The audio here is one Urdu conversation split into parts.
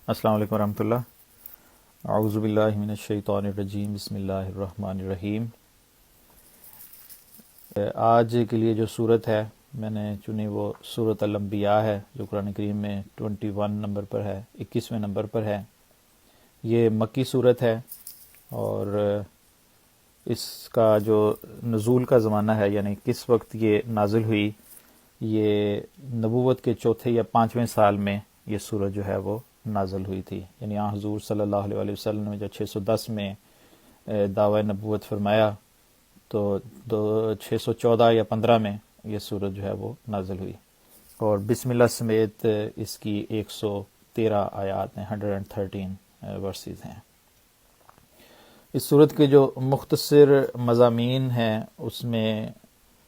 السلام علیکم ورحمۃ اللہ۔ اعوذ باللہ من الشیطان الرجیم، بسم اللہ الرحمن الرحیم۔ آج کے لیے جو صورت ہے میں نے چنی وہ سورۃ الانبیاء ہے، جو قرآن کریم میں 21 نمبر پر ہے، 21ویں نمبر پر ہے۔ یہ مکی صورت ہے اور اس کا جو نزول کا زمانہ ہے، یعنی کس وقت یہ نازل ہوئی، یہ نبوت کے چوتھے یا پانچویں سال میں یہ سورت جو ہے وہ نازل ہوئی تھی۔ یعنی حضور صلی اللہ علیہ وسلم نے جب 610 میں دعوی نبوت فرمایا تو 614 یا 15 میں یہ سورت جو ہے وہ نازل ہوئی، اور بسم اللہ سمیت اس کی 113 آیات ہیں، 113 ورسز ہیں۔ اس سورت کے جو مختصر مضامین ہیں اس میں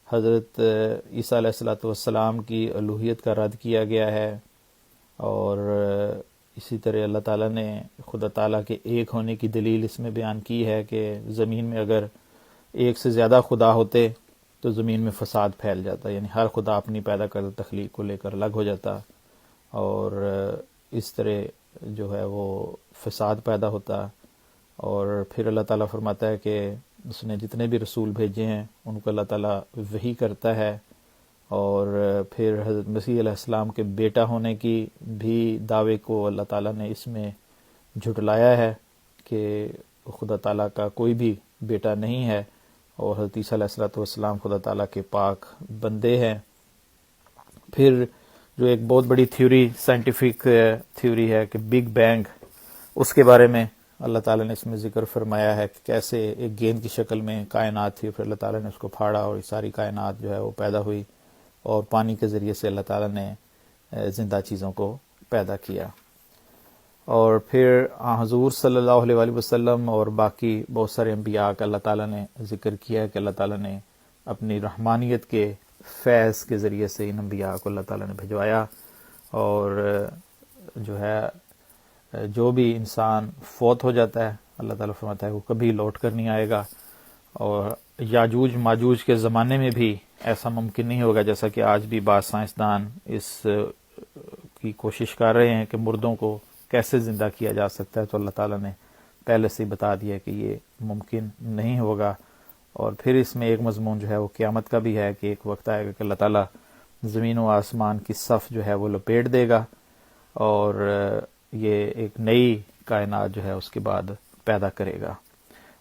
حضرت عیسیٰ علیہ الصلوۃ والسلام کی الوہیت کا رد کیا گیا ہے، اور اسی طرح اللہ تعالیٰ نے خدا تعالیٰ کے ایک ہونے کی دلیل اس میں بیان کی ہے کہ زمین میں اگر ایک سے زیادہ خدا ہوتے تو زمین میں فساد پھیل جاتا، یعنی ہر خدا اپنی پیدا کردہ تخلیق کو لے کر الگ ہو جاتا، اور اس طرح جو ہے وہ فساد پیدا ہوتا۔ اور پھر اللہ تعالیٰ فرماتا ہے کہ اس نے جتنے بھی رسول بھیجے ہیں ان کو اللہ تعالیٰ وحی کرتا ہے، اور پھر حضرت مسیح علیہ السلام کے بیٹا ہونے کی بھی دعوے کو اللہ تعالیٰ نے اس میں جھٹلایا ہے کہ خدا تعالیٰ کا کوئی بھی بیٹا نہیں ہے، اور حضرت عیسیٰ علیہ السلام خدا تعالیٰ کے پاک بندے ہیں۔ پھر جو ایک بہت بڑی تھیوری، سائنٹیفک تھیوری ہے کہ بگ بینگ، اس کے بارے میں اللہ تعالیٰ نے اس میں ذکر فرمایا ہے کہ کیسے ایک گیند کی شکل میں کائنات تھی، پھر اللہ تعالیٰ نے اس کو پھاڑا اور ساری کائنات جو ہے وہ پیدا ہوئی، اور پانی کے ذریعے سے اللہ تعالیٰ نے زندہ چیزوں کو پیدا کیا۔ اور پھر حضور صلی اللہ علیہ وسلم اور باقی بہت سارے انبیاء کا اللہ تعالیٰ نے ذکر کیا ہے کہ اللہ تعالیٰ نے اپنی رحمانیت کے فیض کے ذریعے سے ان انبیاء کو اللہ تعالیٰ نے بھجوایا، اور جو ہے جو بھی انسان فوت ہو جاتا ہے اللہ تعالیٰ فرماتا ہے وہ کبھی لوٹ کر نہیں آئے گا، اور یاجوج ماجوج کے زمانے میں بھی ایسا ممکن نہیں ہوگا، جیسا کہ آج بھی بعض سائنسدان اس کی کوشش کر رہے ہیں کہ مردوں کو کیسے زندہ کیا جا سکتا ہے، تو اللہ تعالیٰ نے پہلے سے ہی بتا دیا کہ یہ ممکن نہیں ہوگا۔ اور پھر اس میں ایک مضمون جو ہے وہ قیامت کا بھی ہے کہ ایک وقت آئے گا کہ اللہ تعالیٰ زمین و آسمان کی صف جو ہے وہ لپیٹ دے گا، اور یہ ایک نئی کائنات جو ہے اس کے بعد پیدا کرے گا۔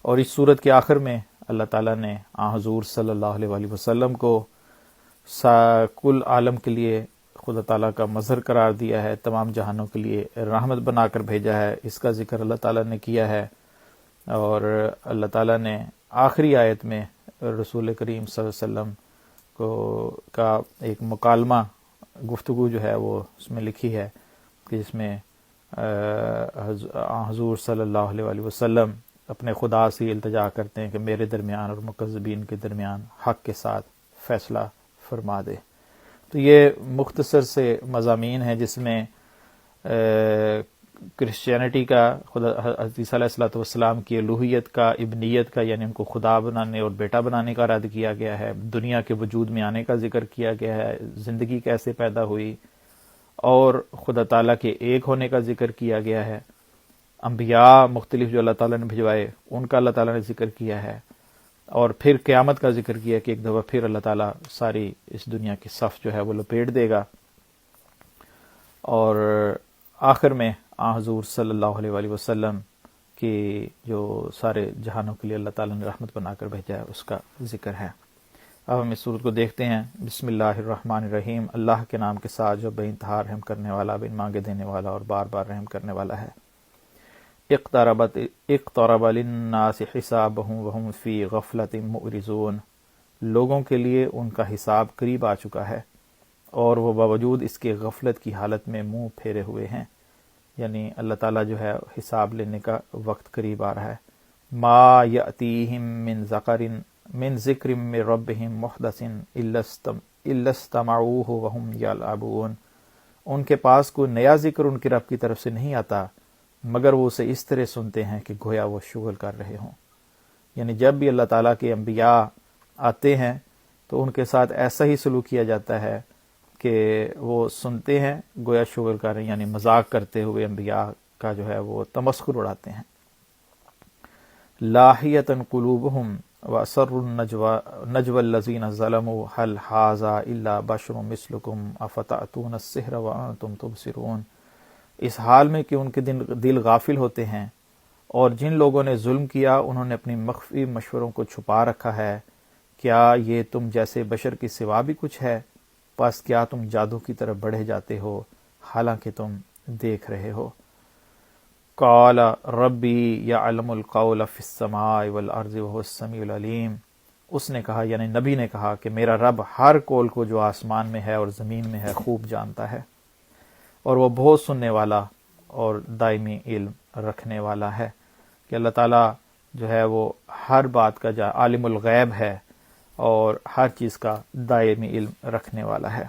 اور اس صورت کے آخر میں اللہ تعالیٰ نے حضور صلی اللہ علیہ وسلم کو کل عالم کے لیے خدا تعالیٰ کا مظہر قرار دیا ہے، تمام جہانوں کے لیے رحمت بنا کر بھیجا ہے، اس کا ذکر اللہ تعالیٰ نے کیا ہے۔ اور اللہ تعالیٰ نے آخری آیت میں رسول کریم صلی اللہ علیہ وسلم کا ایک مکالمہ گفتگو جو ہے وہ اس میں لکھی ہے کہ جس میں حضور صلی اللہ علیہ وسلم اپنے خدا سے التجا کرتے ہیں کہ میرے درمیان اور مکذبین کے درمیان حق کے ساتھ فیصلہ فرما دے۔ تو یہ مختصر سے مضامین ہیں جس میں کرسچینٹی کا حضرت عیسیٰ علیہ السلام کی الوہیت کا، ابنیت کا، یعنی ان کو خدا بنانے اور بیٹا بنانے کا رد کیا گیا ہے، دنیا کے وجود میں آنے کا ذکر کیا گیا ہے، زندگی کیسے پیدا ہوئی، اور خدا تعالیٰ کے ایک ہونے کا ذکر کیا گیا ہے، انبیاء مختلف جو اللہ تعالیٰ نے بھجوائے ان کا اللہ تعالیٰ نے ذکر کیا ہے، اور پھر قیامت کا ذکر کیا کہ ایک دفعہ پھر اللہ تعالیٰ ساری اس دنیا کی صف جو ہے وہ لپیٹ دے گا، اور آخر میں حضور صلی اللہ علیہ وسلم کی جو سارے جہانوں کے لیے اللہ تعالیٰ نے رحمت بنا کر بھیجا ہے اس کا ذکر ہے۔ اب ہم اس سورت کو دیکھتے ہیں۔ بسم اللہ الرحمن الرحیم، اللہ کے نام کے ساتھ جو بے انتہا رحم کرنے والا، بن مانگے دینے والا اور بار بار رحم کرنے والا ہے۔ اقترب للناس حسابهم وهم فی غفلۃ معرضون، لوگوں کے لیے ان کا حساب قریب آ چکا ہے اور وہ باوجود اس کے غفلت کی حالت میں منہ پھیرے ہوئے ہیں، یعنی اللہ تعالیٰ جو ہے حساب لینے کا وقت قریب آ رہا ہے۔ ما یأتیہم من ذکر من ربہم محدث الا استمعوہ وہم یلعبون، ان کے پاس کوئی نیا ذکر ان کے رب کی طرف سے نہیں آتا مگر وہ اسے اس طرح سنتے ہیں کہ گویا وہ شغل کر رہے ہوں۔ یعنی جب بھی اللہ تعالیٰ کے انبیاء آتے ہیں تو ان کے ساتھ ایسا ہی سلوک کیا جاتا ہے کہ وہ سنتے ہیں گویا شغل کر رہے ہیں، یعنی مذاق کرتے ہوئے انبیاء کا جو ہے وہ تمسخر اڑاتے ہیں۔ لاہیۃ قلوبہم واسروا النجوى الذین ظلموا هل ھذا الا بشر مثلکم افتأتون السحر وانتم تبصرون، اس حال میں کہ ان کے دل غافل ہوتے ہیں، اور جن لوگوں نے ظلم کیا انہوں نے اپنی مخفی مشوروں کو چھپا رکھا ہے، کیا یہ تم جیسے بشر کے سوا بھی کچھ ہے؟ پس کیا تم جادو کی طرف بڑھے جاتے ہو حالانکہ تم دیکھ رہے ہو۔ قال ربی یعلم القول فی السماء والارض وهو السمیع العلیم، اس نے کہا یعنی نبی نے کہا کہ میرا رب ہر قول کو جو آسمان میں ہے اور زمین میں ہے خوب جانتا ہے، اور وہ بہت سننے والا اور دائمی علم رکھنے والا ہے، کہ اللہ تعالیٰ جو ہے وہ ہر بات کا عالم الغیب ہے اور ہر چیز کا دائمی علم رکھنے والا ہے۔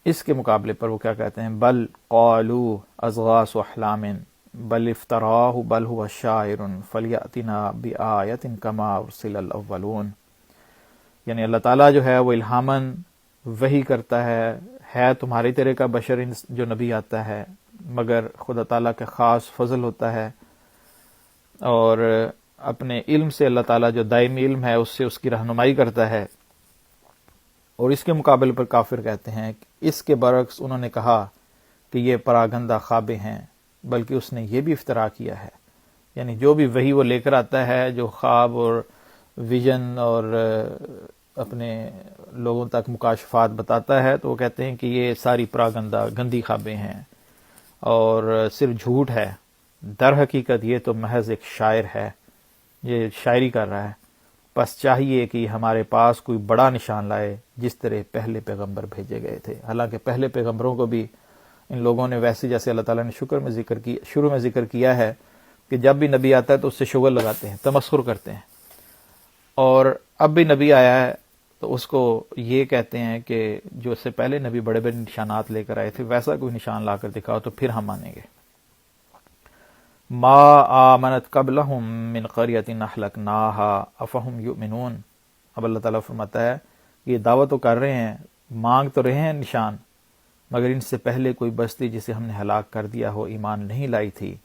اس کے مقابلے پر وہ کیا کہتے ہیں، بل قالوا اضغاث احلام بل افتراہ بل هو شاعر فلیأتنا بآیۃ کما ارسل الاولون، یعنی اللہ تعالیٰ جو ہے وہ الہاماً وحی کرتا ہے تمہارے طرح کا بشر جو نبی آتا ہے، مگر خدا تعالیٰ کا خاص فضل ہوتا ہے، اور اپنے علم سے اللہ تعالیٰ جو دائمی علم ہے اس سے اس کی رہنمائی کرتا ہے۔ اور اس کے مقابلے پر کافر کہتے ہیں کہ اس کے برعکس انہوں نے کہا کہ یہ پراگندہ خوابیں ہیں، بلکہ اس نے یہ بھی افترا کیا ہے، یعنی جو بھی وحی وہ لے کر آتا ہے، جو خواب اور ویژن اور اپنے لوگوں تک مکاشفات بتاتا ہے، تو وہ کہتے ہیں کہ یہ ساری پراگندہ گندی خوابیں ہیں اور صرف جھوٹ ہے، در حقیقت یہ تو محض ایک شاعر ہے، یہ شاعری کر رہا ہے، بس چاہیے کہ ہمارے پاس کوئی بڑا نشان لائے جس طرح پہلے پیغمبر بھیجے گئے تھے۔ حالانکہ پہلے پیغمبروں کو بھی ان لوگوں نے ویسے جیسے اللہ تعالیٰ نے شروع میں ذکر کیا ہے کہ جب بھی نبی آتا ہے تو اس سے شغل لگاتے ہیں، تمسخر کرتے ہیں، اور اب بھی نبی آیا ہے تو اس کو یہ کہتے ہیں کہ جو اس سے پہلے نبی بڑے بڑے نشانات لے کر آئے تھے ویسا کوئی نشان لا کر دکھاؤ تو پھر ہم مانیں گے۔ ما آمنت قبلہم من قریۃ اہلکناہا افہم یؤمنون، اب اللہ تعالیٰ فرماتا ہے یہ دعویٰ تو کر رہے ہیں، مانگ تو رہے ہیں نشان، مگر ان سے پہلے کوئی بستی جسے ہم نے ہلاک کر دیا ہو ایمان نہیں لائی تھی،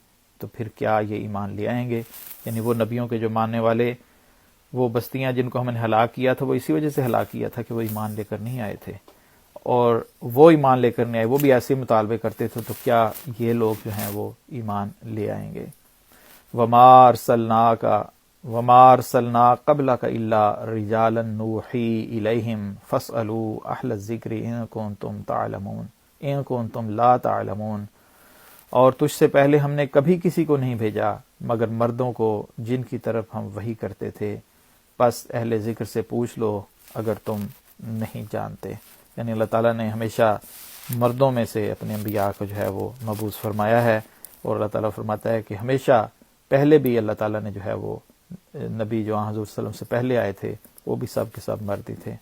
تو پھر کیا یہ ایمان لے آئیں گے؟ یعنی وہ نبیوں کے جو ماننے والے، وہ بستیاں جن کو ہم نے ہلاک کیا تھا وہ اسی وجہ سے ہلاک کیا تھا کہ وہ ایمان لے کر نہیں آئے تھے، اور وہ ایمان لے کر نہیں آئے، وہ بھی ایسے مطالبے کرتے تھے، تو کیا یہ لوگ جو ہیں وہ ایمان لے آئیں گے؟ وما ارسلنا قبلک الا رجالا نوحی الیہم فاسألوا اہل الذکر ان کنتم لا تعلمون، اور تجھ سے پہلے ہم نے کبھی کسی کو نہیں بھیجا مگر مردوں کو جن کی طرف ہم وحی کرتے تھے، پس اہل ذکر سے پوچھ لو اگر تم نہیں جانتے۔ یعنی اللہ تعالیٰ نے ہمیشہ مردوں میں سے اپنے انبیاء کو جو ہے وہ مبعوث فرمایا ہے، اور اللہ تعالیٰ فرماتا ہے کہ ہمیشہ پہلے بھی اللہ تعالیٰ نے جو ہے وہ نبی جو حضور صلی اللہ علیہ وسلم سے پہلے آئے تھے وہ بھی سب کے سب مرد ہی تھے۔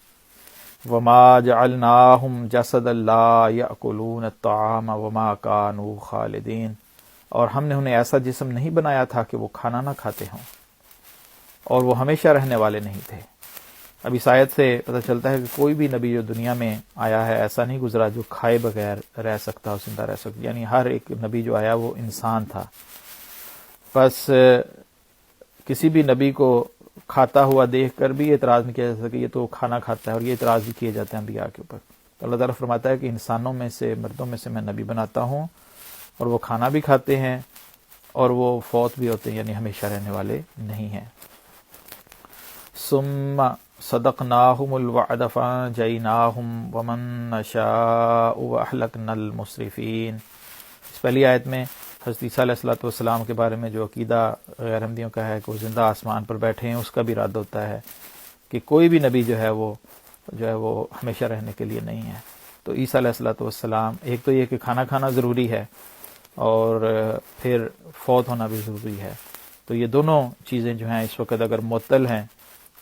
وما جعلناہم جسدا لا یأکلون الطعام وما کانوا خالدین، اور ہم نے انہیں ایسا جسم نہیں بنایا تھا کہ وہ کھانا نہ کھاتے ہوں، اور وہ ہمیشہ رہنے والے نہیں تھے۔ اب اس آیت سے پتہ چلتا ہے کہ کوئی بھی نبی جو دنیا میں آیا ہے ایسا نہیں گزرا جو کھائے بغیر رہ سکتا اور زندہ رہ سکتا، یعنی ہر ایک نبی جو آیا وہ انسان تھا۔ بس کسی بھی نبی کو کھاتا ہوا دیکھ کر بھی اعتراض نہیں کیا جا سکتا کہ یہ تو کھانا کھاتا ہے، اور یہ اعتراض بھی کیے جاتے ہیں انبیاء کے اوپر۔ تو اللہ تعالیٰ فرماتا ہے کہ انسانوں میں سے، مردوں میں سے میں نبی بناتا ہوں، اور وہ کھانا بھی کھاتے ہیں اور وہ فوت بھی ہوتے ہیں، یعنی ہمیشہ رہنے والے نہیں ہیں۔ ثم صدقناہم الوعد فانجیناہم ومن نشاء واہلکنا المسرفین۔ اس پہلی آیت میں حضرت عیسیٰ علیہ السلام کے بارے میں جو عقیدہ غیر احمدیوں کا ہے کہ وہ زندہ آسمان پر بیٹھے ہیں، اس کا بھی رد ہوتا ہے کہ کوئی بھی نبی جو ہے وہ ہمیشہ رہنے کے لیے نہیں ہے۔ تو عیسیٰ علیہ السلام، ایک تو یہ کہ کھانا کھانا ضروری ہے اور پھر فوت ہونا بھی ضروری ہے، تو یہ دونوں چیزیں جو ہیں اس وقت اگر معطل ہیں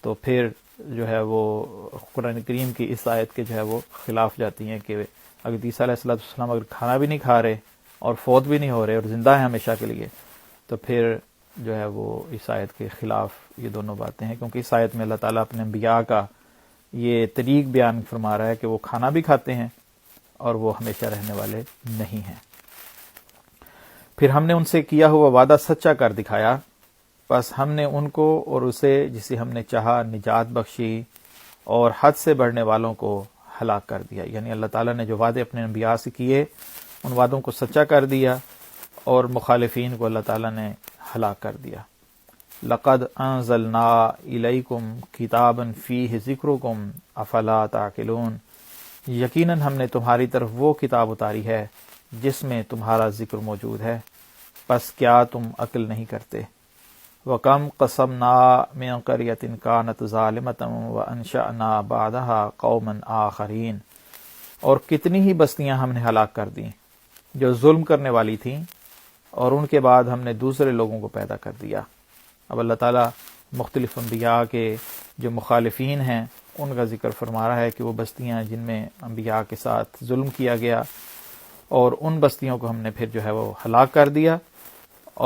تو پھر جو ہے وہ قرآن کریم کی اس آیت کے جو ہے وہ خلاف جاتی ہیں کہ اگر عیسیٰ علیہ السلام اگر کھانا بھی نہیں کھا رہے اور فوت بھی نہیں ہو رہے اور زندہ ہیں ہمیشہ کے لیے، تو پھر جو ہے وہ اس آیت کے خلاف یہ دونوں باتیں ہیں، کیونکہ اس آیت میں اللہ تعالیٰ اپنے انبیاء کا یہ طریق بیان فرما رہا ہے کہ وہ کھانا بھی کھاتے ہیں اور وہ ہمیشہ رہنے والے نہیں ہیں۔ پھر ہم نے ان سے کیا ہوا وعدہ سچا کر دکھایا، بس ہم نے ان کو اور اسے جسے ہم نے چاہا نجات بخشی، اور حد سے بڑھنے والوں کو ہلاک کر دیا۔ یعنی اللہ تعالیٰ نے جو وعدے اپنے انبیاء سے کیے ان وعدوں کو سچا کر دیا، اور مخالفین کو اللہ تعالیٰ نے ہلاک کر دیا۔ لقد انزلنا الیکم کتابا فیہ ذکرکم افلا تعقلون، یقیناً ہم نے تمہاری طرف وہ کتاب اتاری ہے جس میں تمہارا ذکر موجود ہے، پس کیا تم عقل نہیں کرتے؟ وَكَمْ قَصَمْنَا مِنْ قَرْيَةٍ كَانَتْ ظَالِمَةً وَأَنشَأْنَا بَعْدَهَا قَوْمًا آخَرِينَ، اور کتنی ہی بستیاں ہم نے ہلاک کر دیں جو ظلم کرنے والی تھیں، اور ان کے بعد ہم نے دوسرے لوگوں کو پیدا کر دیا۔ اب اللہ تعالیٰ مختلف انبیاء کے جو مخالفین ہیں ان کا ذکر فرما رہا ہے کہ وہ بستیاں جن میں انبیاء کے ساتھ ظلم کیا گیا، اور ان بستیوں کو ہم نے پھر جو ہے وہ ہلاک کر دیا،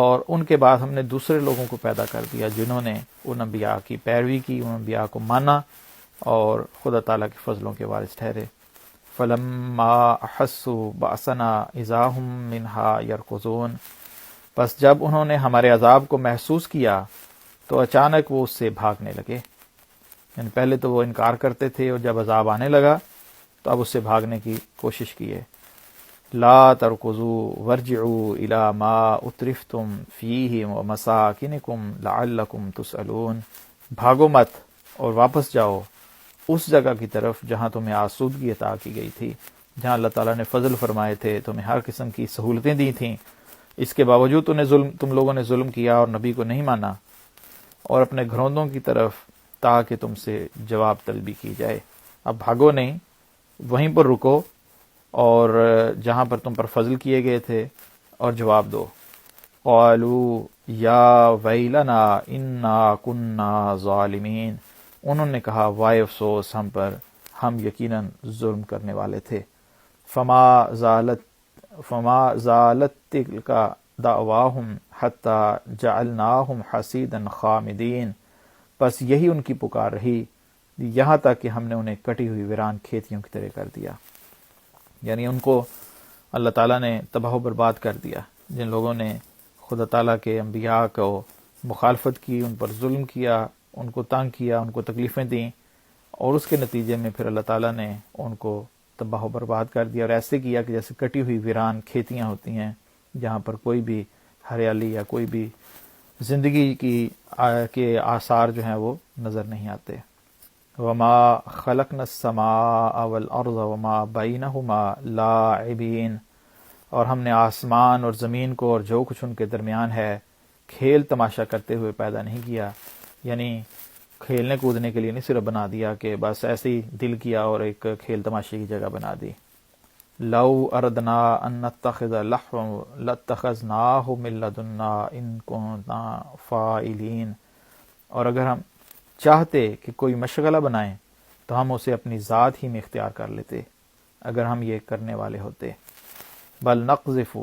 اور ان کے بعد ہم نے دوسرے لوگوں کو پیدا کر دیا جنہوں نے ان انبیاء کی پیروی کی، ان انبیاء کو مانا اور خدا تعالیٰ کے فضلوں کے وارث ٹھہرے۔ فَلَمَّا أَحَسُّوا بَأْسَنَا إِذَا هُمْ مِنْهَا يَرْكُضُونَ، بس جب انہوں نے ہمارے عذاب کو محسوس کیا تو اچانک وہ اس سے بھاگنے لگے۔ یعنی پہلے تو وہ انکار کرتے تھے، اور جب عذاب آنے لگا تو اب اس سے بھاگنے کی کوشش کیے۔ لا ترکضوا وارجعوا الى ما اترفتم فیہ ومساکنکم لعلکم تسألون، بھاگو مت اور واپس جاؤ اس جگہ کی طرف جہاں تمہیں آسودگی عطا کی گئی تھی، جہاں اللہ تعالیٰ نے فضل فرمائے تھے، تمہیں ہر قسم کی سہولتیں دی تھیں، اس کے باوجود تم لوگوں نے ظلم کیا اور نبی کو نہیں مانا، اور اپنے گھروندوں کی طرف تاکہ تم سے جواب طلبی کی جائے۔ اب بھاگو نہیں، وہیں پر رکو اور جہاں پر تم پر فضل کیے گئے تھے اور جواب دو۔ قالوا یا ویلنا انا کننا ظالمین، انہوں نے کہا وائے افسوس ہم پر، ہم یقیناً ظلم کرنے والے تھے۔ فما زالت تلک دعواہم حتی جعلناہم حصیدا خامدین، بس یہی ان کی پکار رہی یہاں تک کہ ہم نے انہیں کٹی ہوئی ویران کھیتیوں کی طرح کر دیا۔ یعنی ان کو اللہ تعالیٰ نے تباہ و برباد کر دیا، جن لوگوں نے خدا تعالیٰ کے انبیاء کو مخالفت کی، ان پر ظلم کیا، ان کو تنگ کیا، ان کو تکلیفیں دیں، اور اس کے نتیجے میں پھر اللہ تعالیٰ نے ان کو تباہ و برباد کر دیا، اور ایسے کیا کہ جیسے کٹی ہوئی ویران کھیتیاں ہوتی ہیں جہاں پر کوئی بھی ہریالی یا کوئی بھی زندگی کے آثار جو ہیں وہ نظر نہیں آتے۔ وما خلقنا السماء والارض وما بینہما لاعبین، اور ہم نے آسمان اور زمین کو اور جو کچھ ان کے درمیان ہے کھیل تماشا کرتے ہوئے پیدا نہیں کیا، یعنی کھیلنے کودنے کے لیے نہیں صرف بنا دیا کہ بس ایسے ہی دل کیا اور ایک کھیل تماشے کی جگہ بنا دی۔ لو اردنا ان نتخذ لہوا لاتخذناہ من لدنا ان کننا فاعلین، اور اگر ہم چاہتے کہ کوئی مشغلہ بنائیں تو ہم اسے اپنی ذات ہی میں اختیار کر لیتے اگر ہم یہ کرنے والے ہوتے۔ بل نقذف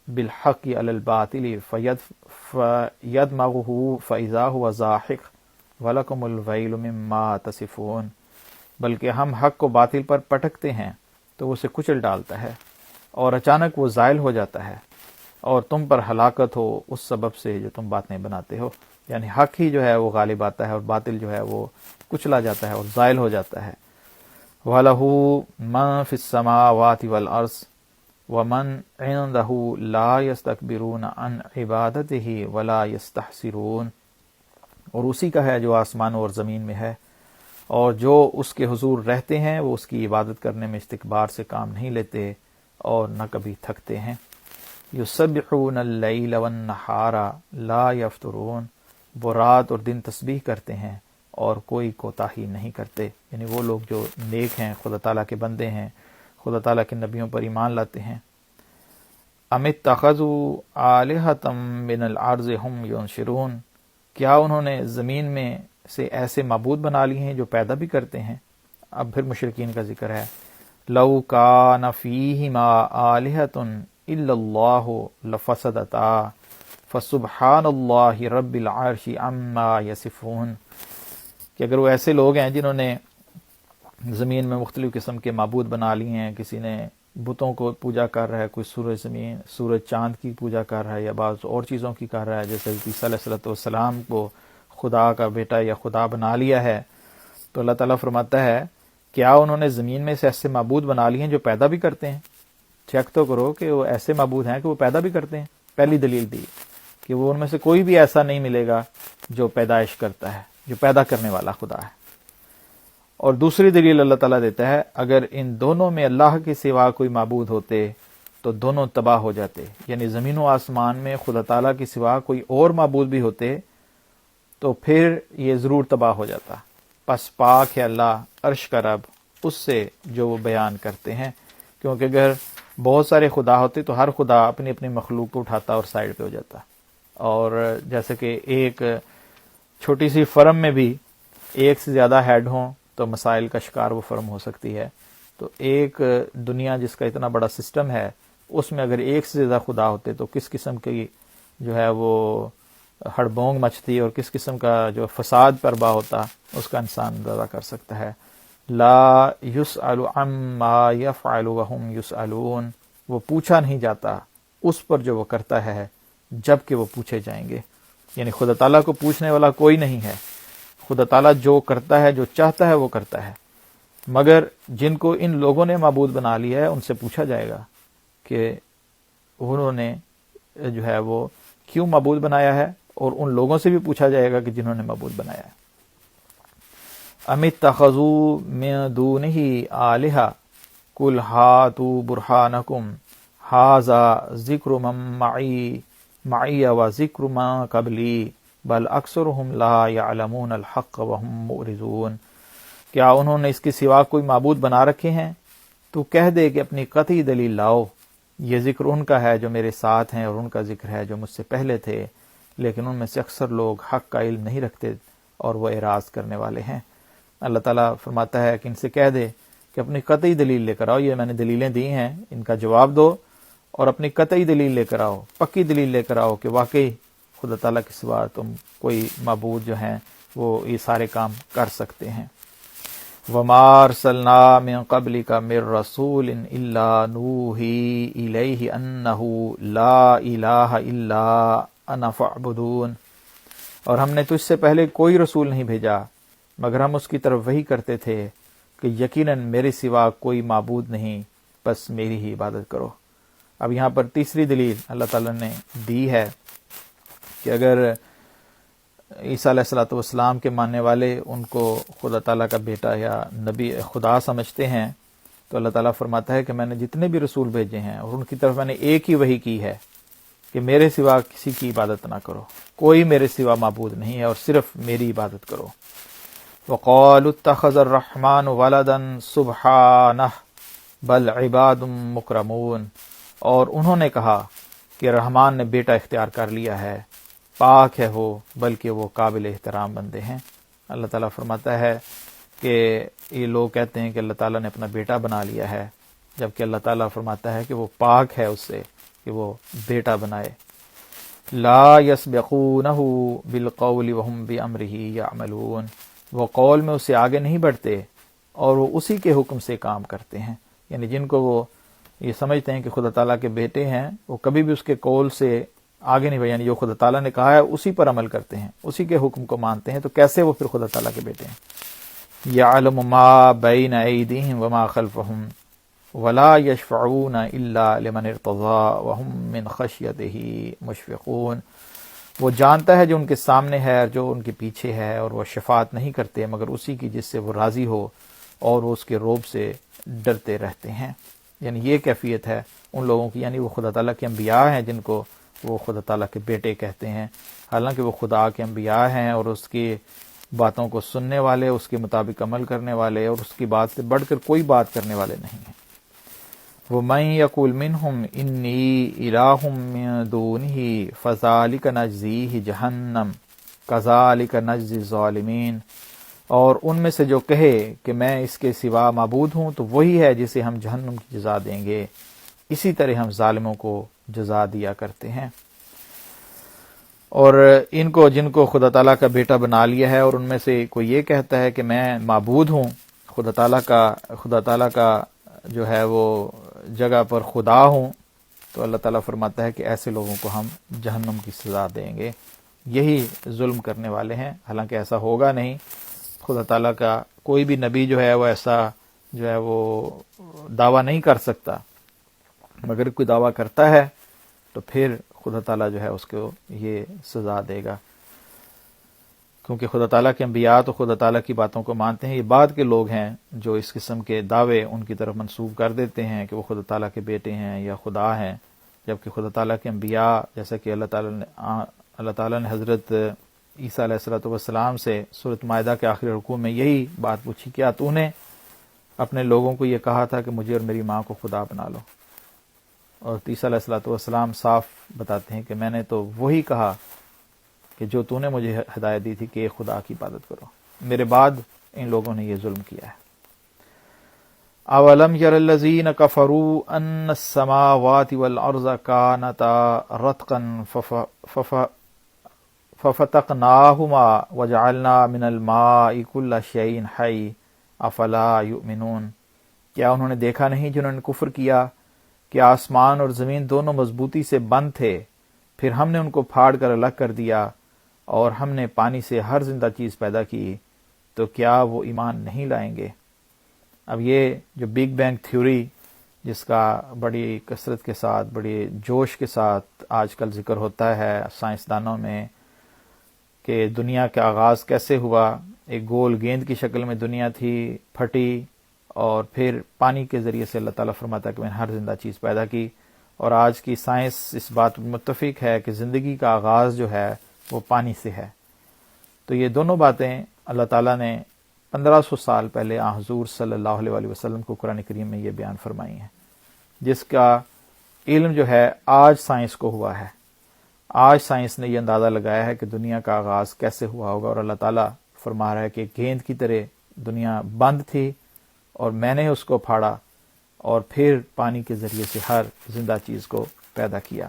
بالحق علی الباطل فیدمغہ فاذا هو زاحق ولکم الویل مما تصفون، بلکہ ہم حق کو باطل پر پٹکتے ہیں تو اسے کچل ڈالتا ہے اور اچانک وہ زائل ہو جاتا ہے، اور تم پر ہلاکت ہو اس سبب سے جو تم باتیں بناتے ہو۔ یعنی حق ہی جو ہے وہ غالب آتا ہے اور باطل جو ہے وہ کچلا جاتا ہے اور زائل ہو جاتا ہے۔ وَلَهُ مَن فِي السَّمَاوَاتِ وَالْأَرْضِ وَمَن عِندَهُ لَا يَسْتَكْبِرُونَ عَنْ عِبَادَتِهِ وَلَا يَسْتَحْسِرُونَ، اور اسی کا ہے جو آسمانوں اور زمین میں ہے، اور جو اس کے حضور رہتے ہیں وہ اس کی عبادت کرنے میں استکبار سے کام نہیں لیتے اور نہ کبھی تھکتے ہیں۔ یسبحون اللیل والنہار لا یفترون، وہ رات اور دن تسبیح کرتے ہیں اور کوئی کوتاہی نہیں کرتے۔ یعنی وہ لوگ جو نیک ہیں، خدا تعالیٰ کے بندے ہیں، خدا تعالیٰ کے نبیوں پر ایمان لاتے ہیں۔ ام اتخذوا آلہۃ من الارض ہم ینشرون، کیا انہوں نے زمین میں سے ایسے معبود بنا لیے ہیں جو پیدا بھی کرتے ہیں؟ اب پھر مشرکین کا ذکر ہے۔ لو کان فیہما آلہۃ الا اللہ لفسدتا فسبحان اللہ رب العرش عما یصفون، کہ اگر وہ ایسے لوگ ہیں جنہوں نے زمین میں مختلف قسم کے معبود بنا لیے ہیں، کسی نے بتوں کو پوجا کر رہا ہے، کوئی سورج زمین سورج چاند کی پوجا کر رہا ہے، یا بعض اور چیزوں کی کر رہا ہے، جیسے عیسیٰ علیہ السلام کو خدا کا بیٹا یا خدا بنا لیا ہے، تو اللہ تعالیٰ فرماتا ہے کیا انہوں نے زمین میں سے ایسے معبود بنا لیے ہیں جو پیدا بھی کرتے ہیں؟ چیک تو کرو کہ وہ ایسے معبود ہیں کہ وہ پیدا بھی کرتے ہیں۔ پہلی دلیل دی کہ وہ ان میں سے کوئی بھی ایسا نہیں ملے گا جو پیدائش کرتا ہے، جو پیدا کرنے والا خدا ہے۔ اور دوسری دلیل اللہ تعالیٰ دیتا ہے اگر ان دونوں میں اللہ کے سوا کوئی معبود ہوتے تو دونوں تباہ ہو جاتے، یعنی زمین و آسمان میں خدا تعالیٰ کے سوا کوئی اور معبود بھی ہوتے تو پھر یہ ضرور تباہ ہو جاتا۔ پس پاک ہے اللہ عرش کا رب اس سے جو وہ بیان کرتے ہیں، کیونکہ اگر بہت سارے خدا ہوتے تو ہر خدا اپنی اپنی مخلوق کو اٹھاتا اور سائڈ پہ ہو جاتا، اور جیسے کہ ایک چھوٹی سی فرم میں بھی ایک سے زیادہ ہیڈ ہوں تو مسائل کا شکار وہ فرم ہو سکتی ہے، تو ایک دنیا جس کا اتنا بڑا سسٹم ہے اس میں اگر ایک سے زیادہ خدا ہوتے تو کس قسم کی جو ہے وہ ہڑبونگ مچتی اور کس قسم کا جو فساد برپا ہوتا اس کا انسان اندازہ کر سکتا ہے۔ لا یسأل عما یفعل وهم یسألون، وہ پوچھا نہیں جاتا اس پر جو وہ کرتا ہے جب کہ وہ پوچھے جائیں گے، یعنی خدا تعالیٰ کو پوچھنے والا کوئی نہیں ہے، خدا تعالیٰ جو کرتا ہے جو چاہتا ہے وہ کرتا ہے، مگر جن کو ان لوگوں نے معبود بنا لیا ہے ان سے پوچھا جائے گا کہ انہوں نے جو ہے وہ کیوں معبود بنایا ہے، اور ان لوگوں سے بھی پوچھا جائے گا کہ جنہوں نے معبود بنایا ہے۔ ام اتخذوا من دونہ آلہہ قل ہاتوا برہانکم ھذا ذکر من معی و ذکر من قبلی بل اکثرہم لا یعلمون الحق وہم معرضون، کیا انہوں نے اس کے سوا کوئی معبود بنا رکھے ہیں؟ تو کہہ دے کہ اپنی قطعی دلیل لاؤ، یہ ذکر ان کا ہے جو میرے ساتھ ہیں اور ان کا ذکر ہے جو مجھ سے پہلے تھے، لیکن ان میں سے اکثر لوگ حق کا علم نہیں رکھتے اور وہ اعراض کرنے والے ہیں۔ اللہ تعالیٰ فرماتا ہے کہ ان سے کہہ دے کہ اپنی قطعی دلیل لے کر آؤ، یہ میں نے دلیلیں دی ہیں ان کا جواب دو، اور اپنی قطعی دلیل لے کر آؤ، پکی دلیل لے کر آؤ کہ واقعی خدا تعالیٰ کے سوا تم کوئی معبود جو ہیں وہ یہ سارے کام کر سکتے ہیں۔ وَمَا أَرْسَلْنَا مِن قَبْلِكَ مِن رَّسُولٍ إِلَّا نُوحِي إِلَيْهِ أَنَّهُ لَا إِلَٰهَ إِلَّا أَنَا فَاعْبُدُونِ، اور ہم نے تجھ سے پہلے کوئی رسول نہیں بھیجا مگر ہم اس کی طرف وحی کرتے تھے کہ یقیناً میرے سوا کوئی معبود نہیں، بس میری ہی عبادت کرو۔ اب یہاں پر تیسری دلیل اللہ تعالیٰ نے دی ہے کہ اگر عیسیٰ علیہ السلام کے ماننے والے ان کو خدا تعالیٰ کا بیٹا یا نبی خدا سمجھتے ہیں تو اللہ تعالیٰ فرماتا ہے کہ میں نے جتنے بھی رسول بھیجے ہیں اور ان کی طرف میں نے ایک ہی وحی کی ہے کہ میرے سوا کسی کی عبادت نہ کرو، کوئی میرے سوا معبود نہیں ہے اور صرف میری عبادت کرو۔ وَقَالُوا اتَّخَذَ الرَّحْمَنُ وَلَدًا سُبْحَانَهُ بَلْ عِبَادٌ مُكْرَمُونَ، اور انہوں نے کہا کہ رحمان نے بیٹا اختیار کر لیا ہے، پاک ہے وہ، بلکہ وہ قابل احترام بندے ہیں۔ اللہ تعالیٰ فرماتا ہے کہ یہ لوگ کہتے ہیں کہ اللہ تعالیٰ نے اپنا بیٹا بنا لیا ہے، جبکہ اللہ تعالیٰ فرماتا ہے کہ وہ پاک ہے اس سے کہ وہ بیٹا بنائے۔ لا یسبقونہ بالقول وہم بامرہ یعملون، وہ قول میں اس سے آگے نہیں بڑھتے اور وہ اسی کے حکم سے کام کرتے ہیں، یعنی جن کو وہ یہ سمجھتے ہیں کہ خدا تعالیٰ کے بیٹے ہیں وہ کبھی بھی اس کے قول سے آگے نہیں بڑھتے، یعنی جو خدا تعالیٰ نے کہا ہے اسی پر عمل کرتے ہیں، اسی کے حکم کو مانتے ہیں، تو کیسے وہ پھر خدا تعالیٰ کے بیٹے ہیں؟ یعلم ما بین ایدیہم وما خلفہم ولا یشفعون الا لمن ارتضی وہم من خشیتہ مشفقون، وہ جانتا ہے جو ان کے سامنے ہے اور جو ان کے پیچھے ہے، اور وہ شفاعت نہیں کرتے مگر اسی کی جس سے وہ راضی ہو اور وہ اس کے روب سے ڈرتے رہتے ہیں۔ یعنی یہ کیفیت ہے ان لوگوں کی، یعنی وہ خدا تعالیٰ کے انبیاء ہیں جن کو وہ خدا تعالیٰ کے بیٹے کہتے ہیں، حالانکہ وہ خدا کے انبیاء ہیں اور اس کی باتوں کو سننے والے، اس کے مطابق عمل کرنے والے، اور اس کی بات سے بڑھ کر کوئی بات کرنے والے نہیں ہیں۔ وَمَن يَقُلْ مِنْهُمْ إِنِّي إِلَٰهٌ مِّن دُونِهِ فَذَٰلِكَ نَجْزِيهِ جَهَنَّمَ كَذَٰلِكَ نَجْزِي الظَّالِمِينَ، اور ان میں سے جو کہے کہ میں اس کے سوا معبود ہوں تو وہی ہے جسے ہم جہنم کی جزا دیں گے، اسی طرح ہم ظالموں کو جزا دیا کرتے ہیں۔ اور ان کو جن کو خدا تعالیٰ کا بیٹا بنا لیا ہے اور ان میں سے کوئی یہ کہتا ہے کہ میں معبود ہوں، خدا تعالیٰ کا جو ہے وہ جگہ پر خدا ہوں تو اللہ تعالیٰ فرماتا ہے کہ ایسے لوگوں کو ہم جہنم کی سزا دیں گے، یہی ظلم کرنے والے ہیں۔ حالانکہ ایسا ہوگا نہیں، خدا تعالیٰ کا کوئی بھی نبی جو ہے وہ ایسا جو ہے وہ دعویٰ نہیں کر سکتا، مگر کوئی دعویٰ کرتا ہے تو پھر خدا تعالیٰ جو ہے اس کو یہ سزا دے گا، کیونکہ خدا تعالیٰ کے انبیاء تو خدا تعالیٰ کی باتوں کو مانتے ہیں۔ یہ بعد کے لوگ ہیں جو اس قسم کے دعوے ان کی طرف منسوب کر دیتے ہیں کہ وہ خدا تعالیٰ کے بیٹے ہیں یا خدا ہیں، جبکہ خدا تعالیٰ کے انبیاء، جیسا کہ اللہ تعالیٰ نے حضرت عیسیٰ علیہ السلام سے سورۃ مائدہ کے آخری رکوع میں یہی بات پوچھی، کیا تو نے اپنے لوگوں کو یہ کہا تھا کہ مجھے اور میری ماں کو خدا بنا لو؟ اور عیسیٰ علیہ السلام صاف بتاتے ہیں کہ میں نے تو وہی کہا کہ جو تو نے مجھے ہدایت دی تھی کہ خدا کی عبادت کرو، میرے بعد ان لوگوں نے یہ ظلم کیا ہے۔ اولم یر الذین کفروا ان السماوات والارض کانتا رتقا ففتقناہما وجعلنا من الماء کل شیء حی افلا یؤمنون، کیا انہوں نے دیکھا نہیں جنہوں نے کفر کیا کہ آسمان اور زمین دونوں مضبوطی سے بند تھے، پھر ہم نے ان کو پھاڑ کر الگ کر دیا اور ہم نے پانی سے ہر زندہ چیز پیدا کی، تو کیا وہ ایمان نہیں لائیں گے؟ اب یہ جو بگ بینگ تھیوری جس کا بڑی کثرت کے ساتھ، بڑی جوش کے ساتھ آج کل ذکر ہوتا ہے سائنسدانوں میں کہ دنیا کا آغاز کیسے ہوا، ایک گول گیند کی شکل میں دنیا تھی، پھٹی، اور پھر پانی کے ذریعے سے اللہ تعالیٰ فرماتا ہے کہ میں نے ہر زندہ چیز پیدا کی، اور آج کی سائنس اس بات پر متفق ہے کہ زندگی کا آغاز جو ہے وہ پانی سے ہے۔ تو یہ دونوں باتیں اللہ تعالیٰ نے 1500 سال پہلے حضور صلی اللہ علیہ وسلم کو قرآن کریم میں یہ بیان فرمائی ہیں، جس کا علم جو ہے آج سائنس کو ہوا ہے۔ آج سائنس نے یہ اندازہ لگایا ہے کہ دنیا کا آغاز کیسے ہوا ہوگا، اور اللہ تعالیٰ فرما رہا ہے کہ گیند کی طرح دنیا بند تھی اور میں نے اس کو پھاڑا اور پھر پانی کے ذریعے سے ہر زندہ چیز کو پیدا کیا۔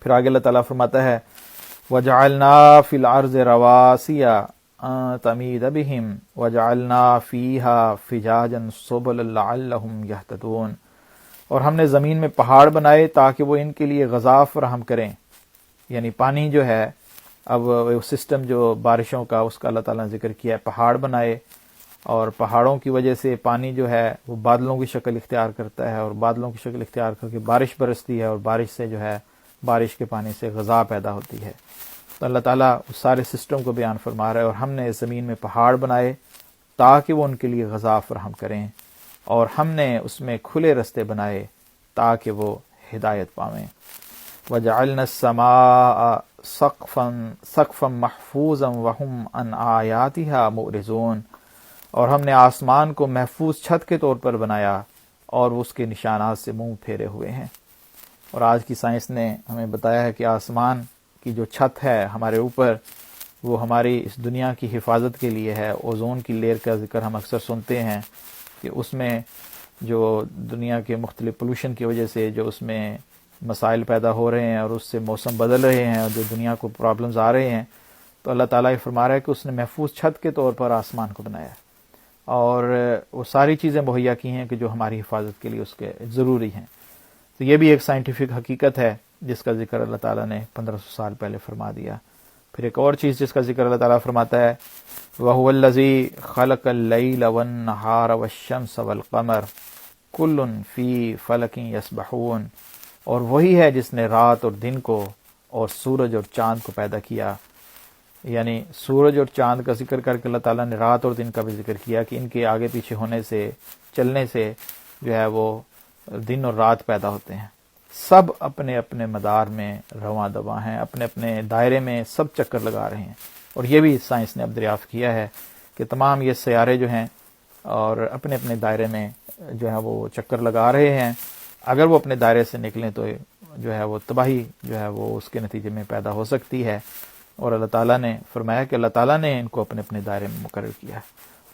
پھر آگے اللہ تعالیٰ فرماتا ہے وَجَعَلْنَا فِي الْأَرْضِ رَوَاسِيَ أَن تَمِيدَ بِهِمْ وَجَعَلْنَا فِيهَا فِجَاجًا سُبُلًا لَعَلَّهُمْ يَهْتَدُونَ، اور ہم نے زمین میں پہاڑ بنائے تاکہ وہ ان کے لیے غذا فراہم کریں، یعنی پانی جو ہے، اب سسٹم جو بارشوں کا اس کا اللہ تعالیٰ نے ذکر کیا ہے، پہاڑ بنائے، اور پہاڑوں کی وجہ سے پانی جو ہے وہ بادلوں کی شکل اختیار کرتا ہے، اور بادلوں کی شکل اختیار کر کے بارش برستی ہے، اور بارش سے جو ہے بارش کے پانی سے غذا پیدا ہوتی ہے۔ تو اللہ تعالیٰ اس سارے سسٹم کو بیان فرما رہا ہے، اور ہم نے زمین میں پہاڑ بنائے تاکہ وہ ان کے لیے غذا فراہم کریں، اور ہم نے اس میں کھلے رستے بنائے تاکہ وہ ہدایت پاویں۔ وَجَعَلْنَا السَّمَاءَ سَقْفًا مَحْفُوظًا وَهُمْ عَنْ آيَاتِهَا مُعْرِضُونَ، اور ہم نے آسمان کو محفوظ چھت کے طور پر بنایا اور وہ اس کے نشانات سے منہ پھیرے ہوئے ہیں۔ اور آج کی سائنس نے ہمیں بتایا ہے کہ آسمان کی جو چھت ہے ہمارے اوپر، وہ ہماری اس دنیا کی حفاظت کے لیے ہے۔ اوزون کی لیئر کا ذکر ہم اکثر سنتے ہیں کہ اس میں جو دنیا کے مختلف پولوشن کی وجہ سے جو اس میں مسائل پیدا ہو رہے ہیں اور اس سے موسم بدل رہے ہیں اور جو دنیا کو پرابلمز آ رہے ہیں، تو اللہ تعالیٰ یہ فرما رہا ہے کہ اس نے محفوظ چھت کے طور پر آسمان کو بنایا ہے، اور وہ ساری چیزیں مہیا کی ہیں کہ جو ہماری حفاظت کے لیے اس کے ضروری ہیں۔ تو یہ بھی ایک سائنٹیفک حقیقت ہے جس کا ذکر اللہ تعالیٰ نے 1500 سال پہلے فرما دیا۔ پھر ایک اور چیز جس کا ذکر اللہ تعالیٰ فرماتا ہے وَهُوَ الَّذِي خَلَقَ اللَّيْلَ وَالنَّهَارَ وَالشَّمْسَ وَالْقَمَرَ كُلٌّ فِي فَلَكٍ يَسْبَحُونَ، اور وہی ہے جس نے رات اور دن کو اور سورج اور چاند کو پیدا کیا۔ یعنی سورج اور چاند کا ذکر کر کے اللہ تعالیٰ نے رات اور دن کا بھی ذکر کیا کہ ان کے آگے پیچھے ہونے سے، چلنے سے جو ہے وہ دن اور رات پیدا ہوتے ہیں۔ سب اپنے اپنے مدار میں رواں دواں ہیں، اپنے اپنے دائرے میں سب چکر لگا رہے ہیں۔ اور یہ بھی سائنس نے اب دریافت کیا ہے کہ تمام یہ سیارے جو ہیں اور اپنے اپنے دائرے میں جو ہے وہ چکر لگا رہے ہیں، اگر وہ اپنے دائرے سے نکلیں تو جو ہے وہ تباہی جو ہے وہ اس کے نتیجے میں پیدا ہو سکتی ہے۔ اور اللہ تعالیٰ نے فرمایا کہ اللہ تعالیٰ نے ان کو اپنے اپنے دائرے میں مقرر کیا ہے،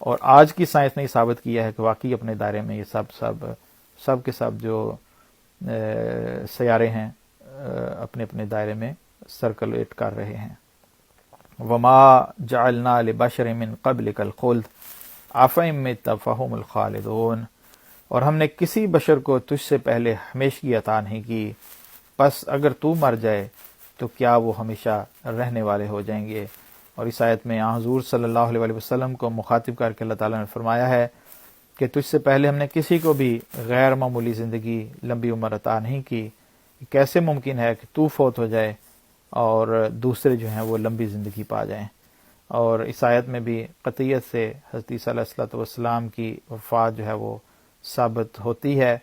اور آج کی سائنس نے یہ ثابت کیا ہے کہ واقعی اپنے دائرے میں یہ سب کے سب جو سیارے ہیں اپنے اپنے دائرے میں سرکولیٹ کر رہے ہیں۔ وَمَا جَعَلْنَا لِبَشَرٍ مِّن قَبْلِكَ الْخُلْدَ أَفَإِن مِّتَّ فَهُمُ الْخَالِدُونَ، اور ہم نے کسی بشر کو تجھ سے پہلے ہمیشگی عطا نہیں کی، پس اگر تو مر جائے تو کیا وہ ہمیشہ رہنے والے ہو جائیں گے۔ اور اس آیت میں حضور صلی اللہ علیہ وسلم کو مخاطب کر کے اللہ تعالیٰ نے فرمایا ہے کہ تجھ سے پہلے ہم نے کسی کو بھی غیر معمولی زندگی، لمبی عمر عطا نہیں کی۔ کیسے ممکن ہے کہ تو فوت ہو جائے اور دوسرے جو ہیں وہ لمبی زندگی پا جائیں؟ اور اس آیت میں بھی قطعیت سے حضرت عیسیٰ علیہ الصلوۃ والسلام کی وفات جو ہے وہ ثابت ہوتی ہے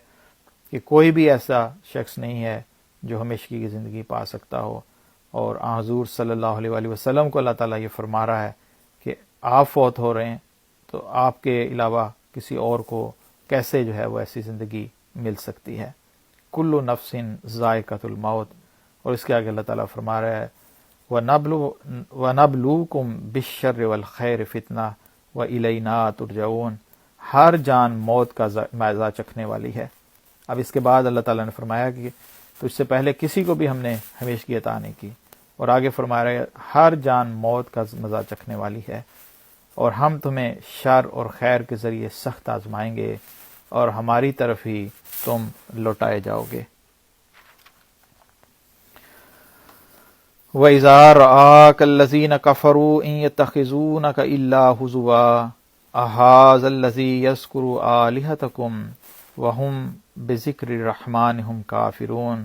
کہ کوئی بھی ایسا شخص نہیں ہے جو ہمیشگی کی زندگی پا سکتا ہو۔ اور حضور صلی اللہ علیہ وسلم کو اللہ تعالیٰ یہ فرما رہا ہے کہ آپ فوت ہو رہے ہیں تو آپ کے علاوہ کسی اور کو کیسے جو ہے وہ ایسی زندگی مل سکتی ہے۔ کل نفس ذائقۃ الموت۔ اور اس کے آگے اللہ تعالیٰ فرما رہا ہے وَنَبْلُوكُمْ بِالشَّرِّ وَالْخَيْرِ فِتْنَةً وَإِلَيْنَا تُرْجَعُونَ۔ ہر جان موت کا مزہ چکھنے والی ہے۔ اب اس کے بعد اللہ تعالیٰ نے فرمایا کہ تجھ سے پہلے کسی کو بھی ہم نے ہمیشگی عطا نہیں کی، اور آگے فرما رہا ہے ہر جان موت کا مزہ چکھنے والی ہے، اور ہم تمہیں شر اور خیر کے ذریعے سخت آزمائیں گے اور ہماری طرف ہی تم لوٹائے جاؤ گے۔ وَإِذَا رَآكَ الَّذِينَ كَفَرُوا إِن يَتَّخِذُونَكَ إِلَّا هُزُوًا أَهَٰذَا الَّذِي يَذْكُرُ آلِهَتَكُمْ وَهُمْ بِذِكْرِ الرَّحْمَٰنِ هُمْ كَافِرُونَ۔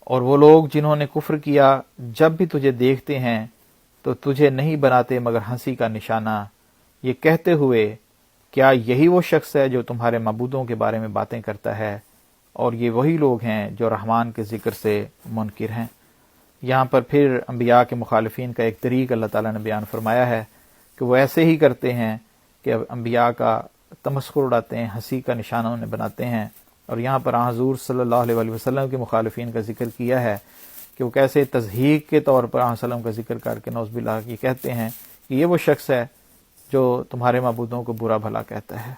اور وہ لوگ جنہوں نے کفر کیا جب بھی تجھے دیکھتے ہیں تو تجھے نہیں بناتے مگر ہنسی کا نشانہ، یہ کہتے ہوئے کیا یہی وہ شخص ہے جو تمہارے معبودوں کے بارے میں باتیں کرتا ہے، اور یہ وہی لوگ ہیں جو رحمان کے ذکر سے منکر ہیں۔ یہاں پر پھر انبیاء کے مخالفین کا ایک طریق اللہ تعالیٰ نے بیان فرمایا ہے کہ وہ ایسے ہی کرتے ہیں کہ انبیاء کا تمسخر اڑاتے ہیں، ہنسی کا نشانہ انہیں بناتے ہیں۔ اور یہاں پر حضور صلی اللہ علیہ وسلم کے مخالفین کا ذکر کیا ہے کہ وہ کیسے تضحیق کے طور پر وسلم کا ذکر کر کے نعوذ باللہ یہ کہتے ہیں کہ یہ وہ شخص ہے جو تمہارے معبودوں کو برا بھلا کہتا ہے۔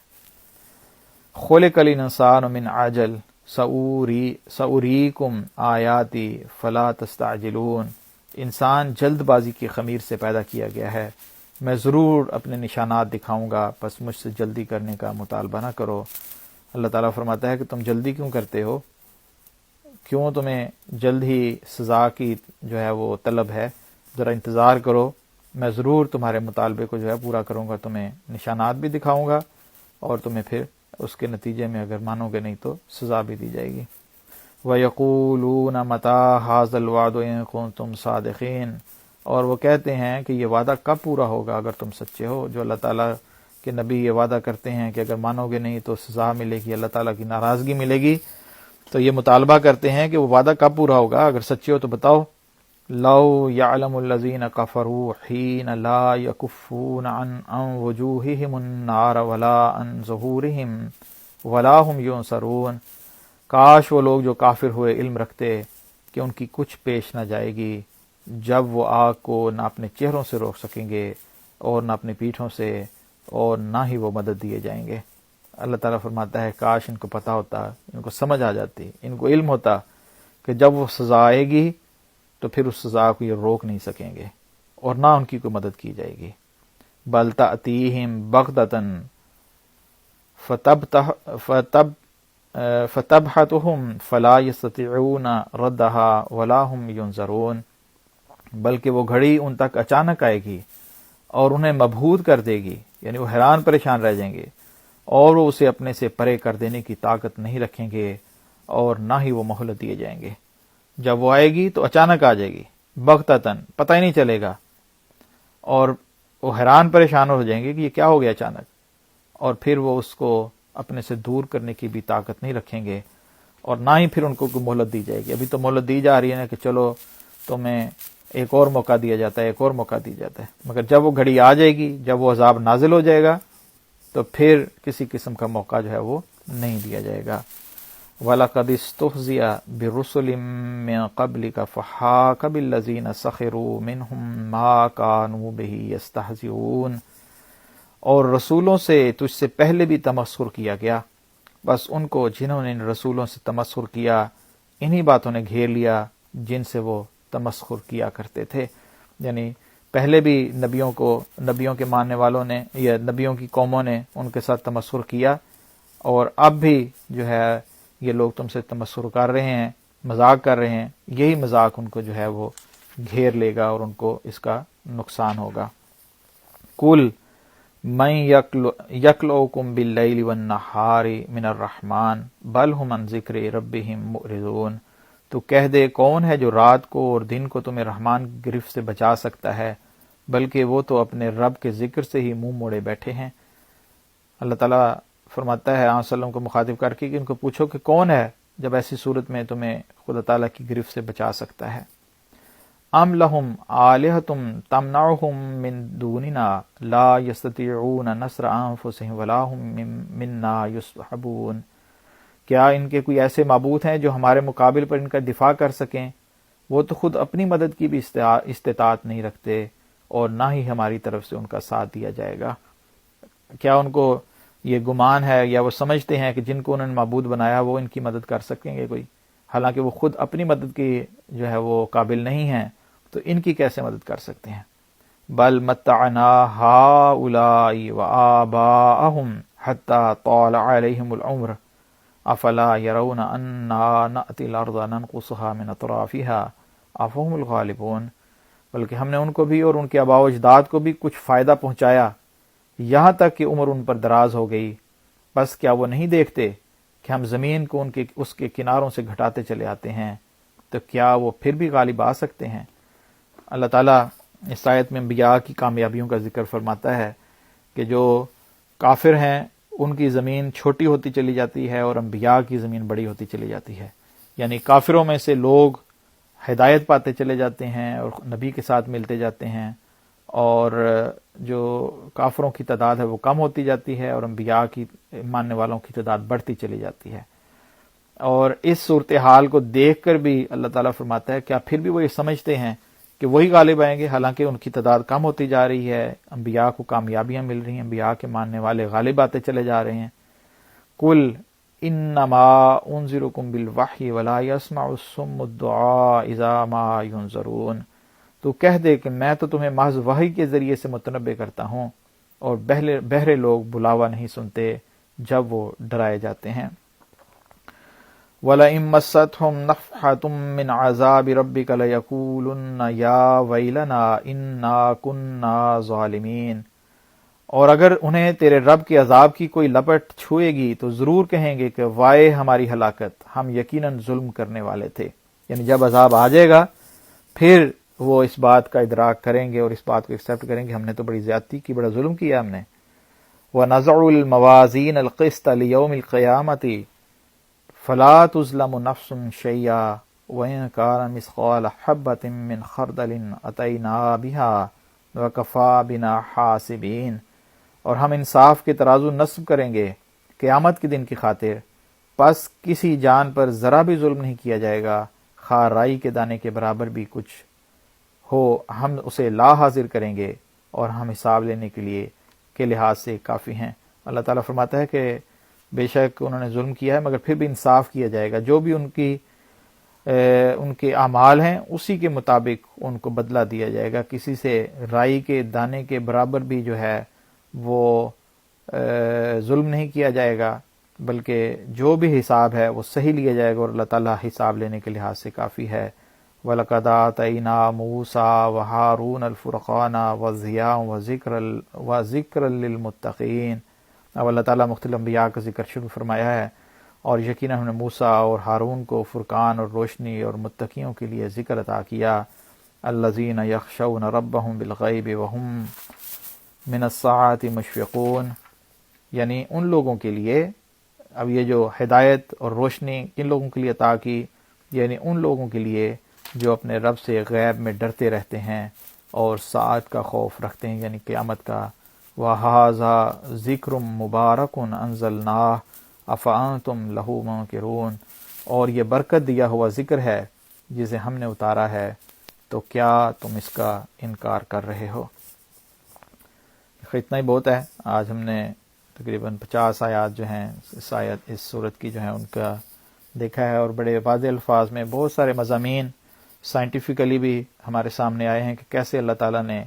خلق الانسان من عجل سأریکم آیاتی فلا تستعجلون۔ انسان جلد بازی کی خمیر سے پیدا کیا گیا ہے، میں ضرور اپنے نشانات دکھاؤں گا، پس مجھ سے جلدی کرنے کا مطالبہ نہ کرو۔ اللہ تعالیٰ فرماتا ہے کہ تم جلدی کیوں کرتے ہو؟ کیوں تمہیں جلد ہی سزا کی جو ہے وہ طلب ہے؟ ذرا انتظار کرو، میں ضرور تمہارے مطالبے کو جو ہے پورا کروں گا، تمہیں نشانات بھی دکھاؤں گا، اور تمہیں پھر اس کے نتیجے میں اگر مانو گے نہیں تو سزا بھی دی جائے گی۔ وَيَقُولُونَ مَتَىٰ هَٰذَا الْوَعْدُ إِن كُنتُمْ صَادِقِينَ۔ اور وہ کہتے ہیں کہ یہ وعدہ کب پورا ہوگا اگر تم سچے ہو۔ جو اللہ تعالیٰ کے نبی یہ وعدہ کرتے ہیں کہ اگر مانو گے نہیں تو سزا ملے گی، اللہ تعالیٰ کی ناراضگی ملے گی، تو یہ مطالبہ کرتے ہیں کہ وہ وعدہ کب پورا ہوگا، اگر سچے ہو تو بتاؤ۔ لو يعلم الذين كفروا حين لا يكفون عن وجوههم النار ولا عن ظهورهم ولا هم ينصرون۔ کاش وہ لوگ جو کافر ہوئے علم رکھتے کہ ان کی کچھ پیش نہ جائے گی جب وہ آگ کو نہ اپنے چہروں سے روک سکیں گے اور نہ اپنی پیٹھوں سے، اور نہ ہی وہ مدد دیے جائیں گے۔ اللہ تعالیٰ فرماتا ہے کاش ان کو پتہ ہوتا، ان کو سمجھ آ جاتی، ان کو علم ہوتا کہ جب وہ سزا آئے گی تو پھر اس سزا کو یہ روک نہیں سکیں گے اور نہ ان کی کوئی مدد کی جائے گی۔ بل تأتیہم بغتۃ فتبحتہم فلا یستطیعون ردھا ولا ہم ینظرون۔ بلکہ وہ گھڑی ان تک اچانک آئے گی اور انہیں مبہوت کر دے گی، یعنی وہ حیران پریشان رہ جائیں گے، اور وہ اسے اپنے سے پرے کر دینے کی طاقت نہیں رکھیں گے اور نہ ہی وہ مہلت دیے جائیں گے۔ جب وہ آئے گی تو اچانک آ جائے گی، بغتتاً، پتہ ہی نہیں چلے گا، اور وہ حیران پریشان ہو جائیں گے کہ یہ کیا ہو گیا اچانک، اور پھر وہ اس کو اپنے سے دور کرنے کی بھی طاقت نہیں رکھیں گے، اور نہ ہی پھر ان کو کوئی مہلت دی جائے گی۔ ابھی تو مہلت دی جا رہی ہے نا کہ چلو تمہیں ایک اور موقع دیا جاتا ہے، ایک اور موقع دیا جاتا ہے، مگر جب وہ گھڑی آ جائے گی، جب وہ عذاب نازل ہو جائے گا تو پھر کسی قسم کا موقع جو ہے وہ نہیں دیا جائے گا۔ وَلَقَدِ اسْتُهْزِئَ بِرُسُلٍ مِّن قَبْلِكَ فَحَاقَ بِالَّذِينَ سَخِرُوا مِنْهُم مَّا كَانُوا بِهِ يَسْتَهْزِئُونَ۔ اور رسولوں سے تجھ سے پہلے بھی تمسخر کیا گیا، بس ان کو جنہوں نے ان رسولوں سے تمسخر کیا انہی باتوں نے گھیر لیا جن سے وہ تمسخر کیا کرتے تھے۔ یعنی پہلے بھی نبیوں کے ماننے والوں نے یا نبیوں کی قوموں نے ان کے ساتھ تمسخر کیا، اور اب بھی جو ہے یہ لوگ تم سے تمسخر کر رہے ہیں، مذاق کر رہے ہیں، یہی مذاق ان کو جو ہے وہ گھیر لے گا اور ان کو اس کا نقصان ہوگا۔ کل من یکلؤکم باللیل والنہار من الرحمن بل ہم عن ذکر ربہم معرضون، تو کہہ دے کون ہے جو رات کو اور دن کو تمہیں رحمان کی گرفت سے بچا سکتا ہے، بلکہ وہ تو اپنے رب کے ذکر سے ہی منہ موڑے بیٹھے ہیں۔ اللہ تعالیٰ فرماتا ہے آپ صلی اللہ علیہ وسلم کو مخاطب کر کے کہ ان کو پوچھو کہ کون ہے جب ایسی صورت میں تمہیں خدا تعالیٰ کی گرفت سے بچا سکتا ہے۔ ام لہم آلہۃ تمنعہم من دوننا لا یستطیعون نصر انفسہم ولا ہم منا یصحبون، کیا ان کے کوئی ایسے معبود ہیں جو ہمارے مقابل پر ان کا دفاع کر سکیں؟ وہ تو خود اپنی مدد کی بھی استطاعت نہیں رکھتے اور نہ ہی ہماری طرف سے ان کا ساتھ دیا جائے گا۔ کیا ان کو یہ گمان ہے یا وہ سمجھتے ہیں کہ جن کو انہوں نے معبود بنایا وہ ان کی مدد کر سکیں گے کوئی، حالانکہ وہ خود اپنی مدد کی جو ہے وہ قابل نہیں ہیں، تو ان کی کیسے مدد کر سکتے ہیں؟ بل متعنا ہؤلاء وآباءہم حتی طال علیہم العمر افلا یرون انا نأتی الارض ننقصها من اطرافها افہم الغالبون، بلکہ ہم نے ان کو بھی اور ان کے آباء و اجداد کو بھی کچھ فائدہ پہنچایا، یہاں تک کہ عمر ان پر دراز ہو گئی، بس کیا وہ نہیں دیکھتے کہ ہم زمین کو اس کے کناروں سے گھٹاتے چلے آتے ہیں، تو کیا وہ پھر بھی غالب آ سکتے ہیں؟ اللہ تعالیٰ اس آیت میں انبیاء کی کامیابیوں کا ذکر فرماتا ہے کہ جو کافر ہیں ان کی زمین چھوٹی ہوتی چلی جاتی ہے اور انبیاء کی زمین بڑی ہوتی چلی جاتی ہے، یعنی کافروں میں سے لوگ ہدایت پاتے چلے جاتے ہیں اور نبی کے ساتھ ملتے جاتے ہیں، اور جو کافروں کی تعداد ہے وہ کم ہوتی جاتی ہے اور انبیاء کی ماننے والوں کی تعداد بڑھتی چلی جاتی ہے۔ اور اس صورتحال کو دیکھ کر بھی اللہ تعالیٰ فرماتا ہے کیا پھر بھی وہ یہ سمجھتے ہیں کہ وہی غالب آئیں گے، حالانکہ ان کی تعداد کم ہوتی جا رہی ہے، انبیاء کو کامیابیاں مل رہی ہیں، انبیاء کے ماننے والے غالب آتے چلے جا رہے ہیں۔ کل انما انذرکم بالوحی ولا یسمع الصم الدعاء اذا ما ینذرون، تو کہہ دے کہ میں تو تمہیں محض وحی کے ذریعے سے متنبع کرتا ہوں، اور بہرے لوگ بلاوا نہیں سنتے جب وہ ڈرائے جاتے ہیں۔ وَلَئِن مَّسَّتْهُمْ نَفْحَةٌ مِّنْ عَذَابِ رَبِّكَ لَيَقُولُنَّ يَا وَيْلَنَا إِنَّا كُنَّا ظَالِمِينَ، اور اگر انہیں تیرے رب کے عذاب کی کوئی لپٹ چھوئے گی تو ضرور کہیں گے کہ وائے ہماری ہلاکت، ہم یقیناً ظلم کرنے والے تھے۔ یعنی جب عذاب آ جائے گا پھر وہ اس بات کا ادراک کریں گے اور اس بات کو ایکسیپٹ کریں گے ہم نے تو بڑی زیادتی کی، بڑا ظلم کیا ہم نے۔ وَنَضَعُ الْمَوَازِينَ الْقِسْطَ لِيَوْمِ الْقِيَامَةِ فَلَا تُظْلَمُ نَفْسٌ شَيْئًا وَإِنْ كَانَ مِثْقَالَ حَبَّةٍ مِّنْ خَرْدَلٍ أَتَيْنَا بِهَا وَكَفَىٰ بِنَا حَاسِبِينَ، اور ہم انصاف کے ترازو نصب کریں گے قیامت کے دن کی خاطر، پس کسی جان پر ذرا بھی ظلم نہیں کیا جائے گا، خواہ رائی کے دانے کے برابر بھی کچھ ہو ہم اسے لا حاضر کریں گے، اور ہم حساب لینے کے لحاظ سے کافی ہیں۔ اللہ تعالیٰ فرماتا ہے کہ بے شک انہوں نے ظلم کیا ہے مگر پھر بھی انصاف کیا جائے گا، جو بھی ان کے اعمال ہیں اسی کے مطابق ان کو بدلہ دیا جائے گا، کسی سے رائی کے دانے کے برابر بھی جو ہے وہ ظلم نہیں کیا جائے گا، بلکہ جو بھی حساب ہے وہ صحیح لیا جائے گا، اور اللہ تعالیٰ حساب لینے کے لحاظ سے کافی ہے۔ وَلَقَدْ آتَيْنَا مُوسَىٰ وَهَارُونَ الْفُرْقَانَ وَضِيَاءً وَذِكْرًا لِلْمُتَّقِينَ، اب اللہ تعالیٰ مختلف انبیاء کا ذکر شروع فرمایا ہے، اور یقیناً ہم نے موسیٰ اور ہارون کو فرقان اور روشنی اور متقیوں کے لیے ذکر عطا کیا۔ الذین یخشون ربہم بالغیب وہم من الساعۃ مشفقون، یعنی ان لوگوں کے لیے، اب یہ جو ہدایت اور روشنی کن لوگوں کے لیے عطا کی، یعنی ان لوگوں کے لیے جو اپنے رب سے غیب میں ڈرتے رہتے ہیں اور ساعت کا خوف رکھتے ہیں، یعنی قیامت کا۔ وَهَذَا ذِكْرٌ مُبَارَكٌ أَنزَلْنَاهُ أَفَأَنتُمْ لَهُ مُنكِرُونَ، اور یہ برکت دیا ہوا ذکر ہے جسے ہم نے اتارا ہے، تو کیا تم اس کا انکار کر رہے ہو؟ اتنا ہی بہت ہے، آج ہم نے تقریباً 50 آیات جو ہیں اس صورت کی جو ہیں ان کا دیکھا ہے، اور بڑے واضح الفاظ میں بہت سارے مضامین سائنٹیفکلی بھی ہمارے سامنے آئے ہیں کہ کیسے اللہ تعالیٰ نے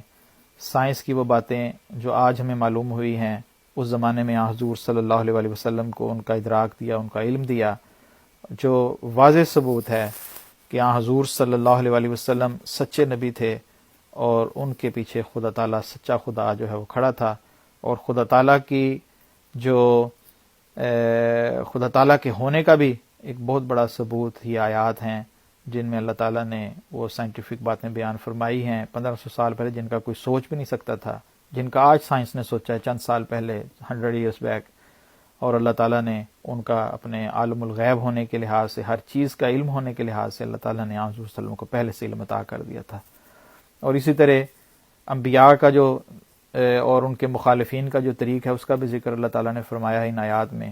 سائنس کی وہ باتیں جو آج ہمیں معلوم ہوئی ہیں اس زمانے میں حضور صلی اللہ علیہ وآلہ وسلم کو ان کا ادراک دیا، ان کا علم دیا، جو واضح ثبوت ہے کہ حضور صلی اللہ علیہ وآلہ وسلم سچے نبی تھے، اور ان کے پیچھے خدا تعالیٰ سچا خدا جو ہے وہ کھڑا تھا، اور خدا تعالیٰ کی جو خدا تعالیٰ کے ہونے کا بھی ایک بہت بڑا ثبوت ہی آیات ہیں، جن میں اللہ تعالیٰ نے وہ سائنٹیفک باتیں بیان فرمائی ہیں 1500 سال پہلے، جن کا کوئی سوچ بھی نہیں سکتا تھا، جن کا آج سائنس نے سوچا ہے چند سال پہلے 100 ایئرس بیک، اور اللہ تعالیٰ نے ان کا اپنے عالم الغیب ہونے کے لحاظ سے، ہر چیز کا علم ہونے کے لحاظ سے اللہ تعالیٰ نے حضور صلی اللہ علیہ وسلم کو پہلے سے علم عطا کر دیا تھا۔ اور اسی طرح انبیاء کا جو اور ان کے مخالفین کا جو طریق ہے، اس کا بھی ذکر اللہ تعالیٰ نے فرمایا ہے ان آیات میں،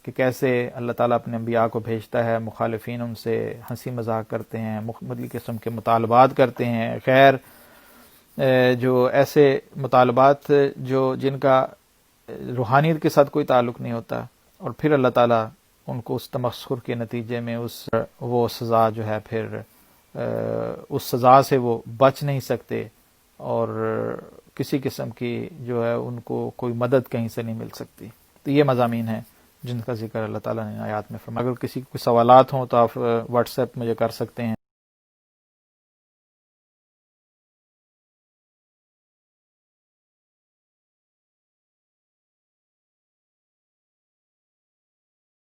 کہ کیسے اللہ تعالیٰ اپنے انبیاء کو بھیجتا ہے، مخالفین ان سے ہنسی مذاق کرتے ہیں، مختلف قسم کے مطالبات کرتے ہیں، خیر جو ایسے مطالبات جن کا روحانیت کے ساتھ کوئی تعلق نہیں ہوتا، اور پھر اللہ تعالیٰ ان کو اس تمسخر کے نتیجے میں وہ سزا جو ہے، پھر اس سزا سے وہ بچ نہیں سکتے، اور کسی قسم کی جو ہے ان کو کوئی مدد کہیں سے نہیں مل سکتی۔ تو یہ مضامین ہیں جن کا ذکر اللہ تعالیٰ نے آیات میں فرمایا۔ اگر کسی کو کوئی سوالات ہوں تو آپ واٹس ایپ مجھے کر سکتے ہیں۔